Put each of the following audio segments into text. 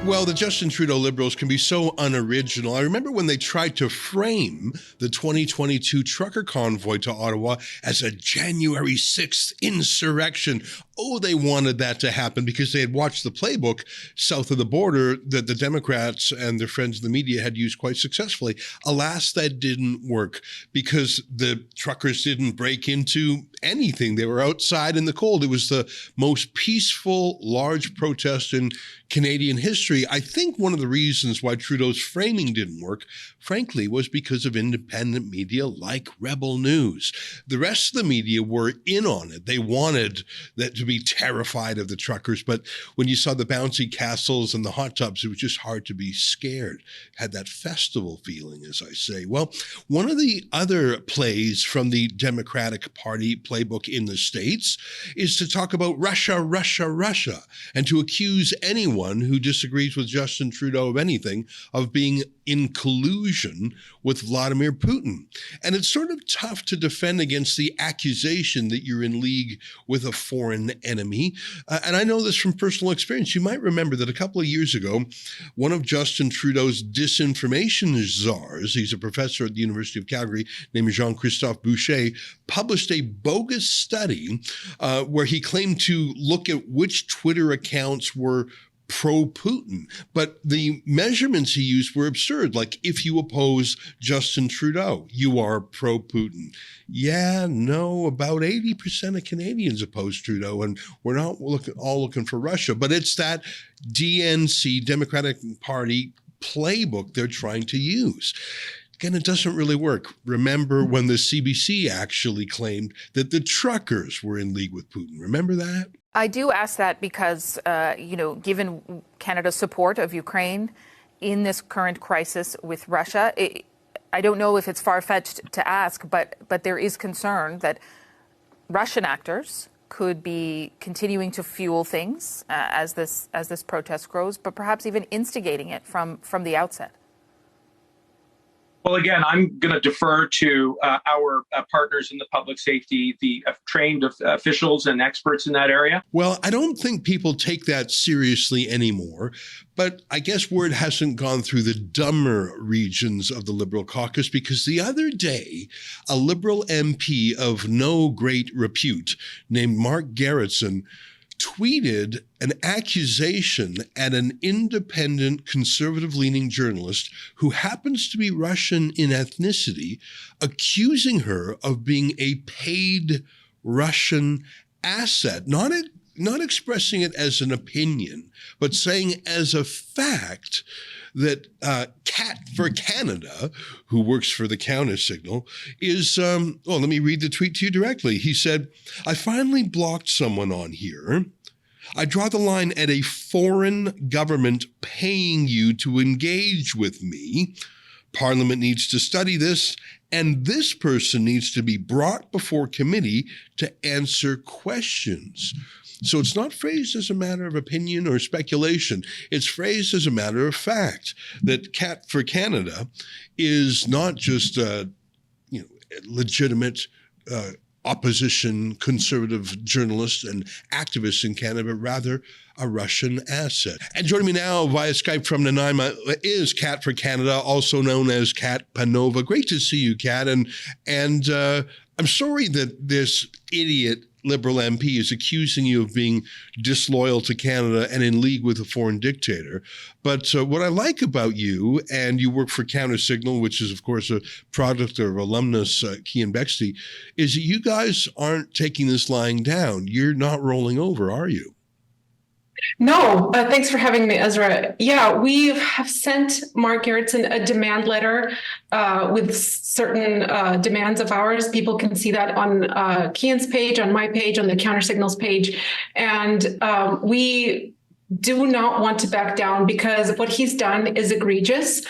Well, the Justin Trudeau Liberals can be so unoriginal. I remember when they tried to frame the 2022 trucker convoy to Ottawa as a January 6th insurrection. Oh, they wanted that to happen because they had watched the playbook south of the border that the Democrats and their friends in the media had used quite successfully. Alas, that didn't work because the truckers didn't break into anything. They were outside in the cold. It was the most peaceful, large protest in Canadian history. I think one of the reasons why Trudeau's framing didn't work, frankly, was because of independent media like Rebel News. The rest of the media were in on it. They wanted that to be terrified of the truckers, but when you saw the bouncy castles and the hot tubs, it was just hard to be scared. Had that festival feeling, as I say. Well, one of the other plays from the Democratic Party playbook in the States is to talk about Russia, Russia, Russia, and to accuse anyone who disagrees with Justin Trudeau of anything of being in collusion with Vladimir Putin. And it's sort of tough to defend against the accusation that you're in league with a foreign enemy. And I know this from personal experience. You might remember that a couple of years ago, one of Justin Trudeau's disinformation czars, he's a professor at the University of Calgary named Jean-Christophe Boucher, published a bogus study where he claimed to look at which Twitter accounts were pro-Putin. But the measurements he used were absurd. Like, if you oppose Justin Trudeau, you are pro-Putin. Yeah, no, about 80% of Canadians oppose Trudeau, and we're not all looking for Russia. But it's that DNC, Democratic Party playbook they're trying to use. Again, it doesn't really work. Remember when the CBC actually claimed that the truckers were in league with Putin? Remember that? I do ask that because, given Canada's support of Ukraine in this current crisis with Russia, I don't know if it's far-fetched to ask, but there is concern that Russian actors could be continuing to fuel things as this protest grows, but perhaps even instigating it from the outset. Well, again, I'm going to defer to our partners in the public safety, the trained officials and experts in that area. Well, I don't think people take that seriously anymore, but I guess word hasn't gone through the dumber regions of the Liberal caucus, because the other day, a Liberal MP of no great repute named Mark Gerretsen tweeted an accusation at an independent conservative-leaning journalist who happens to be Russian in ethnicity, accusing her of being a paid Russian asset, not expressing it as an opinion, but saying as a fact that Kat Kanada, who works for the Counter Signal, is, let me read the tweet to you directly. He said, "I finally blocked someone on here. I draw the line at a foreign government paying you to engage with me. Parliament needs to study this, and this person needs to be brought before committee to answer questions." So it's not phrased as a matter of opinion or speculation. It's phrased as a matter of fact that Kat Kanada is not just a legitimate opposition conservative journalist and activist in Canada, but rather a Russian asset. And joining me now via Skype from Nanaimo is Kat Kanada, also known as Kat Panova. Great to see you, Kat. And I'm sorry that this idiot Liberal MP is accusing you of being disloyal to Canada and in league with a foreign dictator. But what I like about you, and you work for Counter Signal, which is, of course, a product of alumnus Cian Bexley, is that you guys aren't taking this lying down. You're not rolling over, are you? No, thanks for having me, Ezra. Yeah, we have sent Mark Gerretsen a demand letter with certain demands of ours. People can see that on Cian's page, on my page, on the Counter Signals page. And we do not want to back down because what he's done is egregious.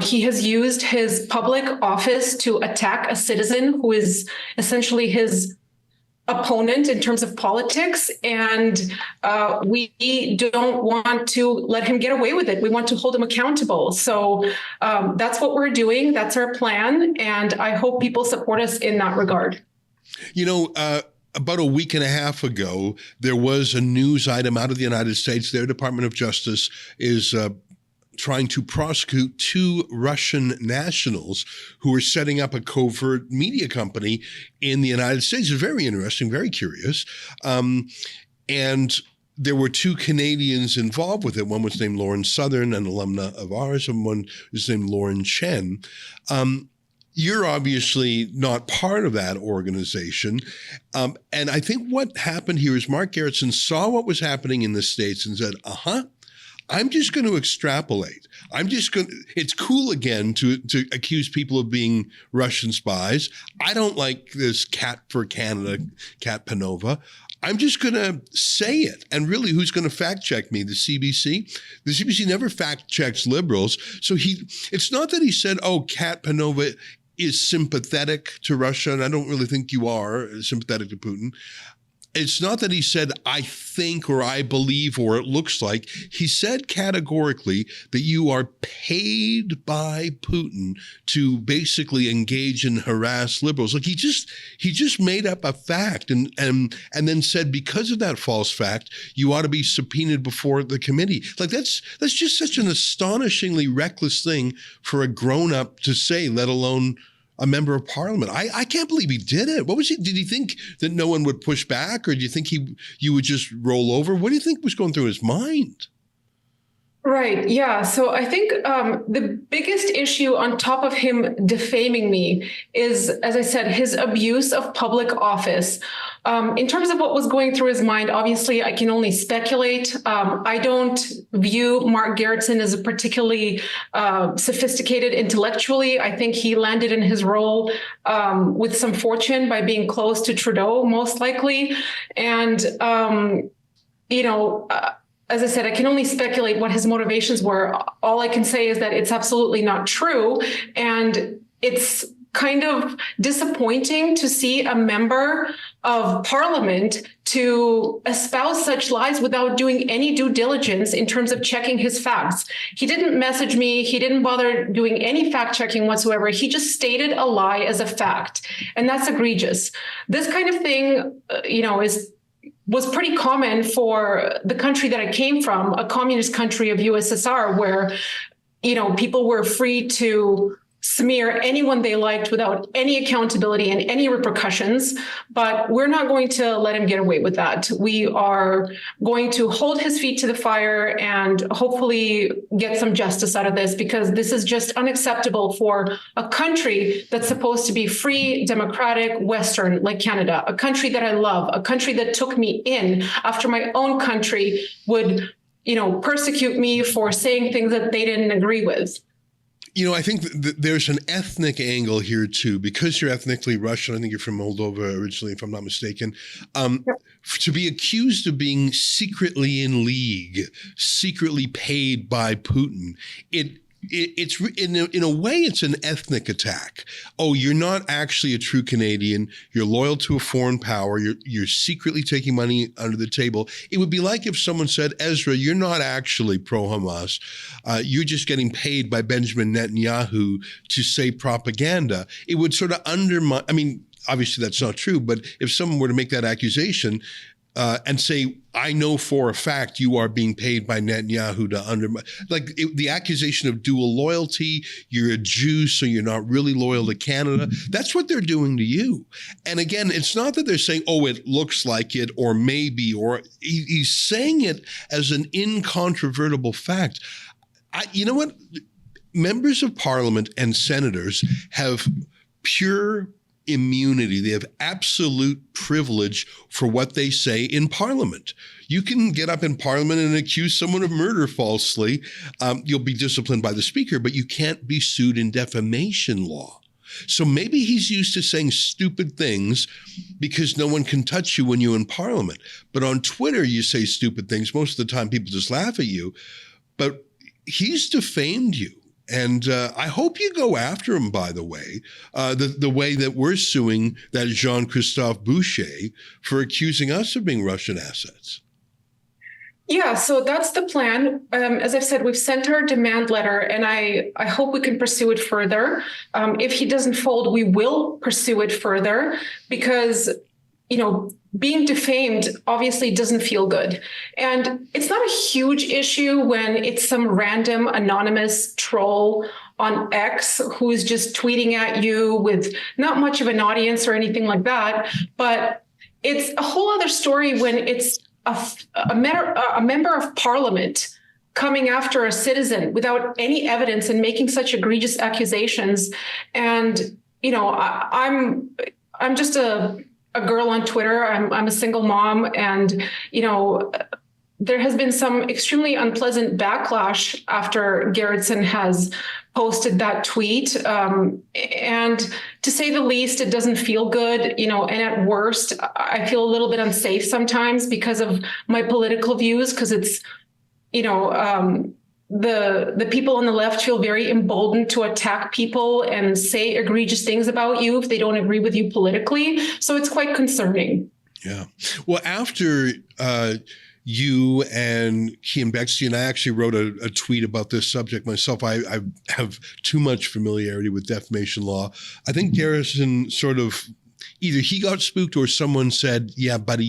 He has used his public office to attack a citizen who is essentially his opponent in terms of politics, and we don't want to let him get away with it. We want to hold him accountable. So that's what we're doing. That's our plan, and I hope people support us in that regard. about a week and a half ago, there was a news item out of the United States. Their Department of Justice is trying to prosecute 2 Russian nationals who are setting up a covert media company in the United States. It's very interesting, very curious. And there were 2 Canadians involved with it. One was named Lauren Southern, an alumna of ours, and one was named Lauren Chen. You're obviously not part of that organization. And I think what happened here is Mark Gerretsen saw what was happening in the States and said, I'm just going to extrapolate. It's cool again to accuse people of being Russian spies. I don't like this Kat Kanada, Kat Panova. I'm just going to say it. And really, who's going to fact check me? The CBC? The CBC never fact checks liberals. So it's not that he said, Kat Panova is sympathetic to Russia. And I don't really think you are sympathetic to Putin. It's not that he said, I think, or I believe, or it looks like. He said categorically that you are paid by Putin to basically engage and harass liberals. Like he just made up a fact and then said, because of that false fact, you ought to be subpoenaed before the committee. Like that's just such an astonishingly reckless thing for a grown-up to say, let alone a member of parliament. I can't believe he did it. What was he? Did he think that no one would push back, or do you think you would just roll over? What do you think was going through his mind? Right. Yeah. So I think the biggest issue on top of him defaming me is, as I said, his abuse of public office. In terms of what was going through his mind, obviously, I can only speculate. I don't view Mark Gerretsen as a particularly sophisticated intellectually. I think he landed in his role with some fortune by being close to Trudeau, most likely. And, as I said, I can only speculate what his motivations were. All I can say is that it's absolutely not true. And it's kind of disappointing to see a member of parliament to espouse such lies without doing any due diligence in terms of checking his facts. He didn't message me. He didn't bother doing any fact checking whatsoever. He just stated a lie as a fact. And that's egregious. This kind of thing, was pretty common for the country that I came from, a communist country of USSR, where, people were free to smear anyone they liked without any accountability and any repercussions. But we're not going to let him get away with that. We are going to hold his feet to the fire and hopefully get some justice out of this, because this is just unacceptable for a country that's supposed to be free, democratic, Western, like Canada, a country that I love, a country that took me in after my own country would, persecute me for saying things that they didn't agree with. I think there's an ethnic angle here, too, because you're ethnically Russian. I think you're from Moldova originally, if I'm not mistaken. To be accused of being secretly in league, secretly paid by Putin, it's in a way, it's an ethnic attack. Oh, you're not actually a true Canadian. You're loyal to a foreign power. You're secretly taking money under the table. It would be like if someone said, Ezra, you're not actually pro-Hamas. You're just getting paid by Benjamin Netanyahu to say propaganda. It would sort of undermine. I mean, obviously that's not true, but if someone were to make that accusation, and say, I know for a fact you are being paid by Netanyahu to undermine, the accusation of dual loyalty, you're a Jew, so you're not really loyal to Canada. That's what they're doing to you. And again, it's not that they're saying, oh, it looks like it, or maybe, or he's saying it as an incontrovertible fact. You know what? Members of parliament and senators have pure immunity. They have absolute privilege for what they say in parliament. You can get up in parliament and accuse someone of murder falsely. You'll be disciplined by the speaker, but you can't be sued in defamation law. So maybe he's used to saying stupid things because no one can touch you when you're in parliament. But on Twitter, you say stupid things. Most of the time, people just laugh at you. But he's defamed you. And I hope you go after him, by the way, the way that we're suing that Jean-Christophe Boucher for accusing us of being Russian assets. Yeah, so that's the plan. As I've said, we've sent our demand letter, and I hope we can pursue it further. If he doesn't fold, we will pursue it further because, being defamed obviously doesn't feel good. And it's not a huge issue when it's some random anonymous troll on X who's just tweeting at you with not much of an audience or anything like that. But it's a whole other story when it's a member of parliament coming after a citizen without any evidence and making such egregious accusations. And, I'm just a girl on Twitter. I'm a single mom, and there has been some extremely unpleasant backlash after Gerretsen has posted that tweet. And to say the least, it doesn't feel good, and at worst, I feel a little bit unsafe sometimes because of my political views, because it's, the people on the left feel very emboldened to attack people and say egregious things about you if they don't agree with you politically. So it's quite concerning. Yeah. Well, after you and Kian Bexley, and I actually wrote a tweet about this subject myself. I have too much familiarity with defamation law. I think Gerretsen sort of either he got spooked or someone said, "Yeah, buddy,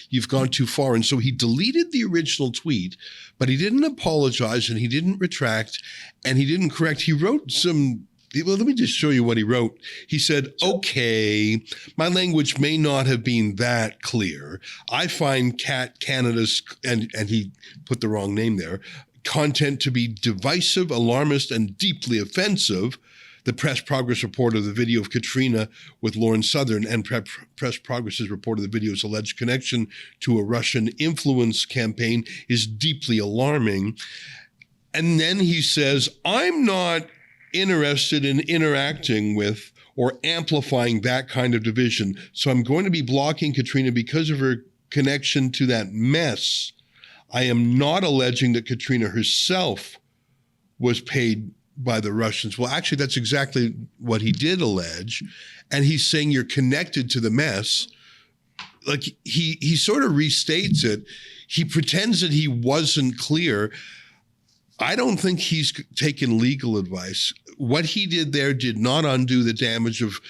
you've gone too far." And so he deleted the original tweet, but he didn't apologize and he didn't retract and he didn't correct. He wrote some. Well, let me just show you what he wrote. He said, "Okay, my language may not have been that clear. I find Kat Kanada's," and he put the wrong name there, "content to be divisive, alarmist, and deeply offensive. The Press Progress report of the video of Katrina with Lauren Southern and Press Progress's report of the video's alleged connection to a Russian influence campaign is deeply alarming." And then he says, "I'm not interested in interacting with or amplifying that kind of division. So I'm going to be blocking Katrina because of her connection to that mess. I am not alleging that Katrina herself was paid by the Russians." Well, actually, that's exactly what he did allege. And he's saying you're connected to the mess. Like he sort of restates it. He pretends that he wasn't clear. I don't think he's taken legal advice. What he did there did not undo the damage of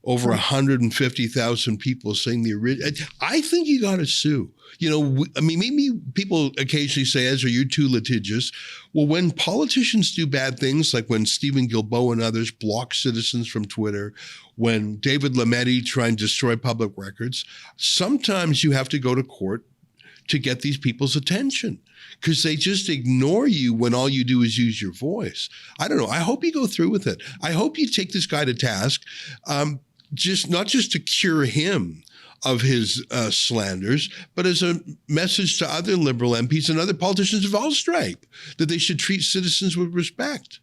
over 150,000 people saying the original. I think you got to sue. Maybe people occasionally say, "Ezra, you're too litigious." Well, when politicians do bad things, like when Stephen Guilbeault and others block citizens from Twitter, when David Lametti tried and destroy public records, sometimes you have to go to court to get these people's attention because they just ignore you when all you do is use your voice. I don't know. I hope you go through with it. I hope you take this guy to task, not just to cure him of his slanders, but as a message to other Liberal MPs and other politicians of all stripe that they should treat citizens with respect.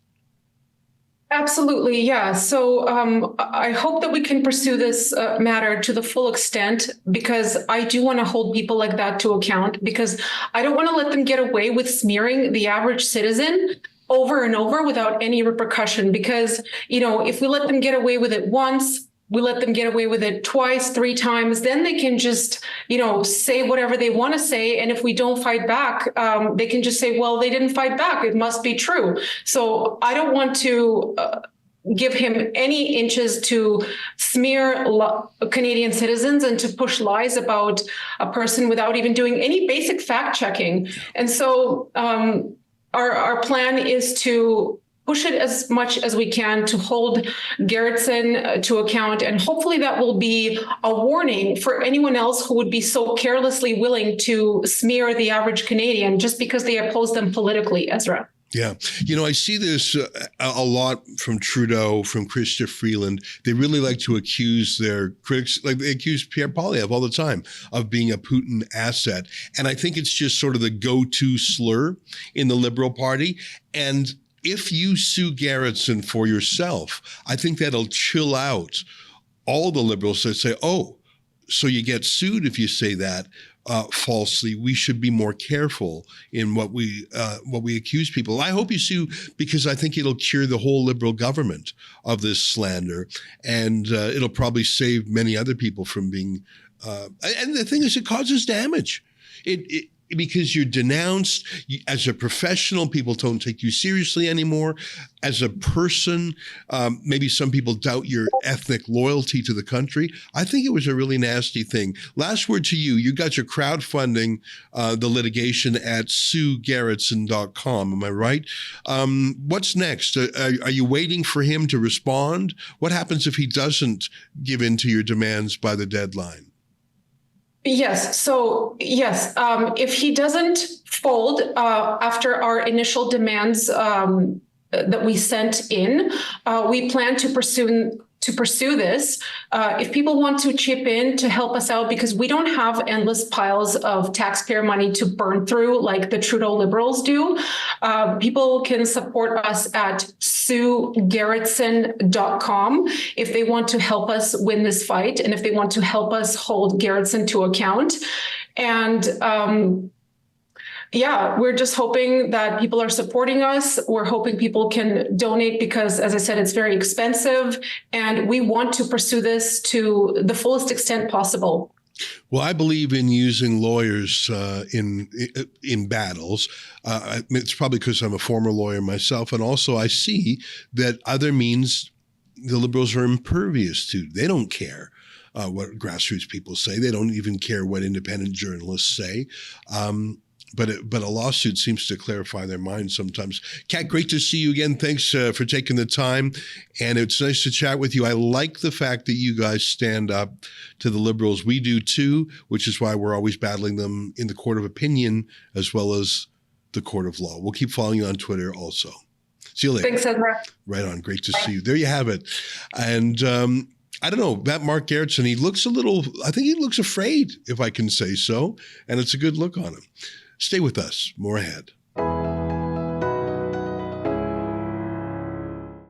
Absolutely, yeah. So I hope that we can pursue this matter to the full extent, because I do want to hold people like that to account, because I don't want to let them get away with smearing the average citizen over and over without any repercussion. Because, if we let them get away with it once, we let them get away with it twice, 3 times, then they can just, say whatever they want to say. And if we don't fight back, they can just say, well, they didn't fight back. It must be true. So I don't want to give him any inches to smear Canadian citizens and to push lies about a person without even doing any basic fact checking. And so our plan is to push it as much as we can to hold Gerretsen to account. And hopefully that will be a warning for anyone else who would be so carelessly willing to smear the average Canadian just because they oppose them politically, Ezra. Yeah. I see this a lot from Trudeau, from Chrystia Freeland. They really like to accuse their critics, like they accuse Pierre Poilievre all the time of being a Putin asset. And I think it's just sort of the go-to slur in the Liberal Party. And if you sue Gerretsen for yourself, I think that'll chill out all the Liberals that say, "Oh, so you get sued if you say that falsely. We should be more careful in what we accuse people." I hope you sue because I think it'll cure the whole Liberal government of this slander, and it'll probably save many other people from being. And the thing is, it causes damage. because you're denounced as a professional. People don't take you seriously anymore. As a person, maybe some people doubt your ethnic loyalty to the country. I think it was a really nasty thing. Last word to you. You got your crowdfunding, the litigation at suegerretsen.com. Am I right? What's next? Are you waiting for him to respond? What happens if he doesn't give in to your demands by the deadline? Yes. So, yes, if he doesn't fold after our initial demands that we sent in, we plan to pursue this. If people want to chip in to help us out, because we don't have endless piles of taxpayer money to burn through like the Trudeau Liberals do, people can support us at suegerretsen.com if they want to help us win this fight and if they want to help us hold Gerretsen to account. And we're just hoping that people are supporting us. We're hoping people can donate because, as I said, it's very expensive, and we want to pursue this to the fullest extent possible. Well, I believe in using lawyers in battles. It's probably because I'm a former lawyer myself, and also I see that other means the Liberals are impervious to. They don't care what grassroots people say. They don't even care what independent journalists say. But a lawsuit seems to clarify their minds sometimes. Kat, great to see you again. Thanks for taking the time. And it's nice to chat with you. I like the fact that you guys stand up to the Liberals. We do too, which is why we're always battling them in the court of opinion as well as the court of law. We'll keep following you on Twitter also. See you later. Thanks, Ezra. Right on. Great to see you. There you have it. And I don't know, that Mark Gerretsen, he looks I think he looks afraid, if I can say so. And it's a good look on him. Stay with us. More ahead.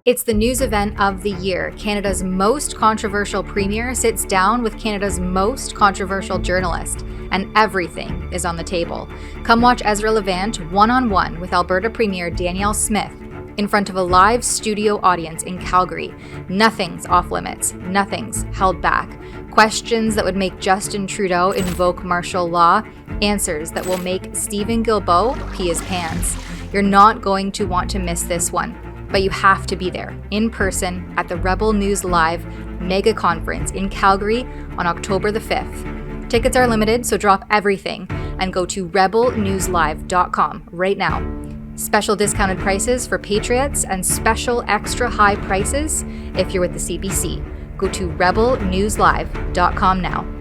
It's the news event of the year. Canada's most controversial premier sits down with Canada's most controversial journalist, and everything is on the table. Come watch Ezra Levant one-on-one with Alberta Premier Danielle Smith in front of a live studio audience in Calgary. Nothing's off limits. Nothing's held back. Questions that would make Justin Trudeau invoke martial law. Answers that will make Stephen Guilbeault pee his pants. You're not going to want to miss this one, but you have to be there in person at the Rebel News Live mega conference in Calgary on October the 5th. Tickets are limited, so drop everything and go to rebelnewslive.com right now. Special discounted prices for Patriots and special extra high prices if you're with the CBC. Go to rebelnewslive.com now.